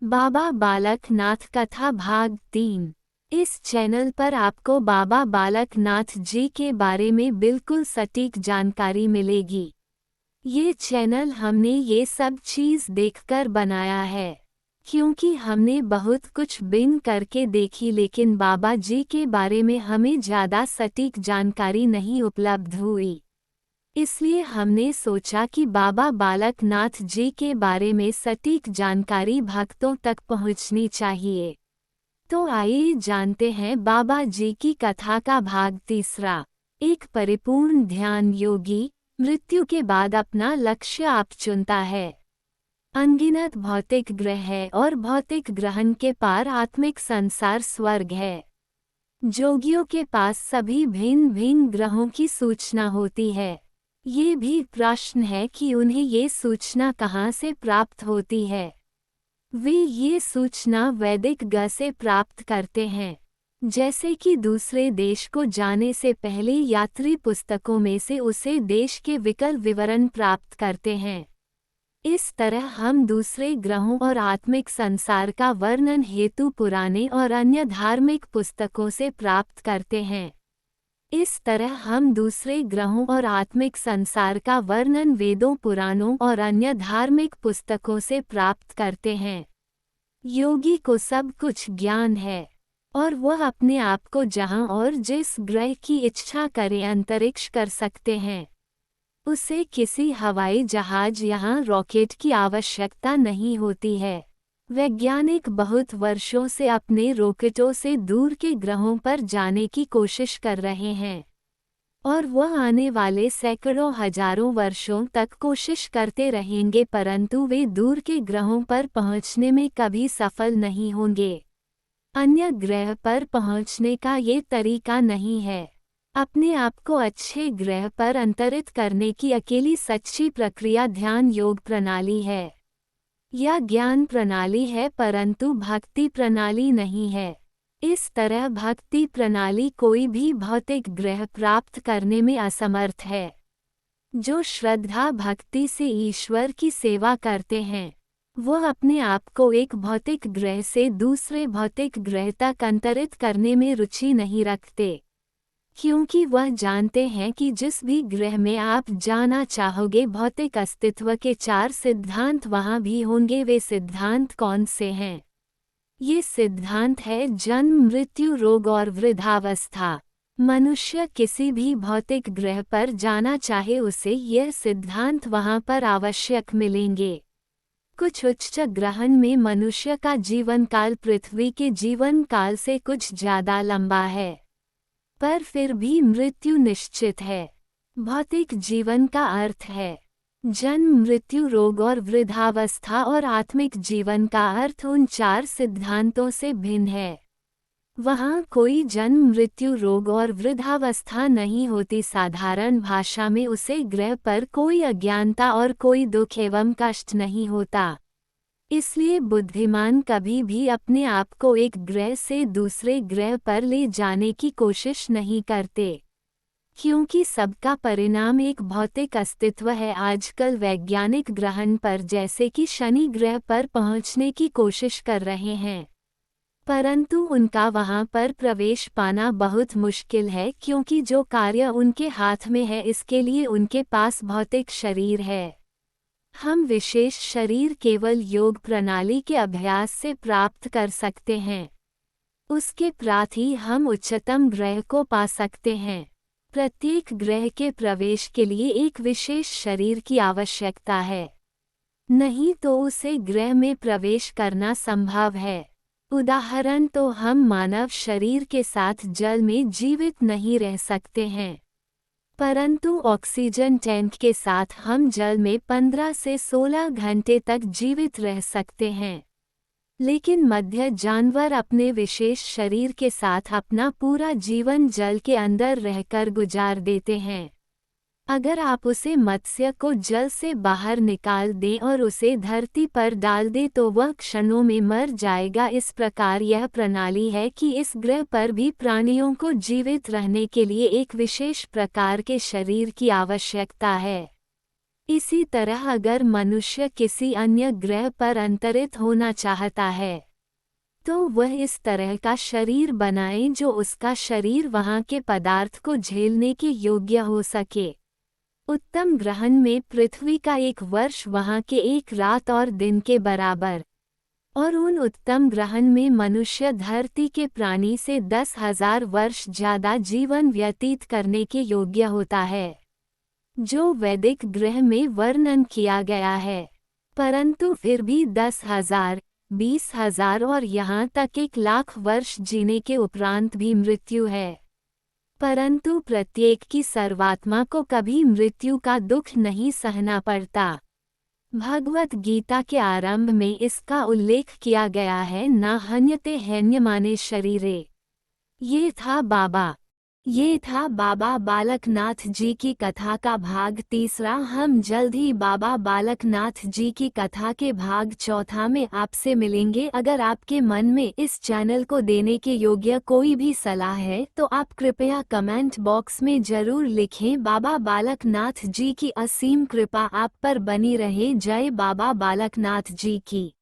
बाबा बालक नाथ कथा भाग 3। इस चैनल पर आपको बाबा बालक नाथ जी के बारे में बिल्कुल सटीक जानकारी मिलेगी। ये चैनल हमने ये सब चीज़ देखकर बनाया है, क्योंकि हमने बहुत कुछ बिन करके देखी, लेकिन बाबा जी के बारे में हमें ज़्यादा सटीक जानकारी नहीं उपलब्ध हुई। इसलिए हमने सोचा कि बाबा बालक नाथ जी के बारे में सटीक जानकारी भक्तों तक पहुंचनी चाहिए। तो आइए जानते हैं बाबा जी की कथा का भाग 3। एक परिपूर्ण ध्यान योगी मृत्यु के बाद अपना लक्ष्य आप चुनता है। अनगिनत भौतिक ग्रह है और भौतिक ग्रहण के पार आत्मिक संसार स्वर्ग है। जोगियों के पास सभी भिन्न भिन्न ग्रहों की सूचना होती है। ये भी प्रश्न है कि उन्हें ये सूचना कहाँ से प्राप्त होती है। वे ये सूचना वैदिक ग्रह से प्राप्त करते हैं। जैसे कि दूसरे देश को जाने से पहले यात्री पुस्तकों में से उसे देश के विकल विवरण प्राप्त करते हैं। इस तरह हम दूसरे ग्रहों और आत्मिक संसार का वर्णन हेतु पुराने और अन्य धार्मिक पुस्तकों से प्राप्त करते हैं। इस तरह हम दूसरे ग्रहों और आत्मिक संसार का वर्णन वेदों, पुराणों और अन्य धार्मिक पुस्तकों से प्राप्त करते हैं। योगी को सब कुछ ज्ञान है और वह अपने आप को जहां और जिस ग्रह की इच्छा करे अंतरिक्ष कर सकते हैं। उसे किसी हवाई जहाज या रॉकेट की आवश्यकता नहीं होती है। वैज्ञानिक बहुत वर्षों से अपने रॉकेटों से दूर के ग्रहों पर जाने की कोशिश कर रहे हैं और वह आने वाले सैकड़ों हजारों वर्षों तक कोशिश करते रहेंगे, परंतु वे दूर के ग्रहों पर पहुंचने में कभी सफल नहीं होंगे। अन्य ग्रह पर पहुंचने का ये तरीका नहीं है। अपने आप को अच्छे ग्रह पर अंतरित करने की अकेली सच्ची प्रक्रिया ध्यान योग प्रणाली है या ज्ञान प्रणाली है, परंतु भक्ति प्रणाली नहीं है। इस तरह भक्ति प्रणाली कोई भी भौतिक ग्रह प्राप्त करने में असमर्थ है। जो श्रद्धा भक्ति से ईश्वर की सेवा करते हैं वह अपने आप को एक भौतिक ग्रह से दूसरे भौतिक ग्रह तक अंतरित करने में रुचि नहीं रखते, क्योंकि वह जानते हैं कि जिस भी ग्रह में आप जाना चाहोगे भौतिक अस्तित्व के 4 सिद्धांत वहां भी होंगे। वे सिद्धांत कौन से हैं? ये सिद्धांत है जन्म, मृत्यु, रोग और वृद्धावस्था। मनुष्य किसी भी भौतिक ग्रह पर जाना चाहे उसे यह सिद्धांत वहां पर आवश्यक मिलेंगे। कुछ उच्च ग्रहण में मनुष्य का जीवन काल पृथ्वी के जीवन काल से कुछ ज्यादा लंबा है, पर फिर भी मृत्यु निश्चित है। भौतिक जीवन का अर्थ है जन्म, मृत्यु, रोग और वृद्धावस्था, और आत्मिक जीवन का अर्थ उन 4 सिद्धांतों से भिन्न है। वहाँ कोई जन्म, मृत्यु, रोग और वृद्धावस्था नहीं होती। साधारण भाषा में उसे ग्रह पर कोई अज्ञानता और कोई दुख एवं कष्ट नहीं होता। इसलिए बुद्धिमान कभी भी अपने आप को एक ग्रह से दूसरे ग्रह पर ले जाने की कोशिश नहीं करते, क्योंकि सबका परिणाम एक भौतिक अस्तित्व है। आजकल वैज्ञानिक ग्रहण पर जैसे कि शनि ग्रह पर पहुंचने की कोशिश कर रहे हैं, परंतु उनका वहां पर प्रवेश पाना बहुत मुश्किल है, क्योंकि जो कार्य उनके हाथ में है इसके लिए उनके पास भौतिक शरीर है। हम विशेष शरीर केवल योग प्रणाली के अभ्यास से प्राप्त कर सकते हैं। उसके प्रात ही हम उच्चतम ग्रह को पा सकते हैं। प्रत्येक ग्रह के प्रवेश के लिए एक विशेष शरीर की आवश्यकता है, नहीं तो उसे ग्रह में प्रवेश करना संभव है। उदाहरण तो हम मानव शरीर के साथ जल में जीवित नहीं रह सकते हैं, परंतु ऑक्सीजन टैंक के साथ हम जल में 15 से 16 घंटे तक जीवित रह सकते हैं। लेकिन मध्य जानवर अपने विशेष शरीर के साथ अपना पूरा जीवन जल के अंदर रहकर गुजार देते हैं। अगर आप उसे मत्स्य को जल से बाहर निकाल दें और उसे धरती पर डाल दें तो वह क्षणों में मर जाएगा। इस प्रकार यह प्रणाली है कि इस ग्रह पर भी प्राणियों को जीवित रहने के लिए एक विशेष प्रकार के शरीर की आवश्यकता है। इसी तरह अगर मनुष्य किसी अन्य ग्रह पर अंतरित होना चाहता है तो वह इस तरह का शरीर बनाए जो उसका शरीर वहाँ के पदार्थ को झेलने के योग्य हो सके। उत्तम ग्रहण में पृथ्वी का 1 वर्ष वहाँ के 1 रात और दिन के बराबर, और उन उत्तम ग्रहण में मनुष्य धरती के प्राणी से 10,000 वर्ष ज्यादा जीवन व्यतीत करने के योग्य होता है, जो वैदिक ग्रह में वर्णन किया गया है। परंतु फिर भी 10,000, 20,000 और यहाँ तक 1 लाख वर्ष जीने के उपरांत भी मृत्यु है। परंतु प्रत्येक की सर्वात्मा को कभी मृत्यु का दुख नहीं सहना पड़ता। भगवत गीता के आरंभ में इसका उल्लेख किया गया है, ना हन्यते हन्यमाने शरीरे। ये था बाबा बालकनाथ जी की कथा का भाग 3। हम जल्द ही बाबा बालकनाथ जी की कथा के भाग 4 में आपसे मिलेंगे। अगर आपके मन में इस चैनल को देने के योग्य कोई भी सलाह है तो आप कृपया कमेंट बॉक्स में जरूर लिखें। बाबा बालकनाथ जी की असीम कृपा आप पर बनी रहे। जय बाबा बालकनाथ जी की।